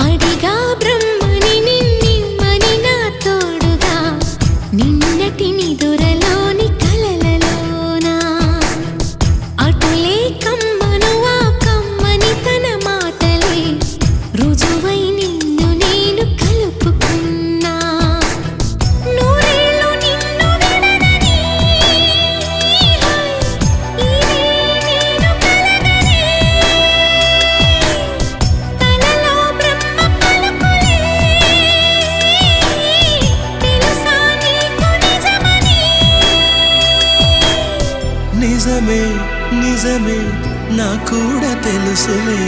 అడిగా బ్రహ్మని నిన్నిమ్మని నా తోడుగా నిన్నటి నిదురలోని కలలలోనా అటులే కమ్మను ఆ కమ్మని తన మాటలే రుజువై నిన్ను నేను కలుపుకున్నా నూరేళ్ళు నిన్ను విడనని ఇదే నేను కలగని తలలో బ్రహ్మ పలుకులే తెలుసా నీకు నిజమని నిజమే నిజమే నా కూడా తెలుసులే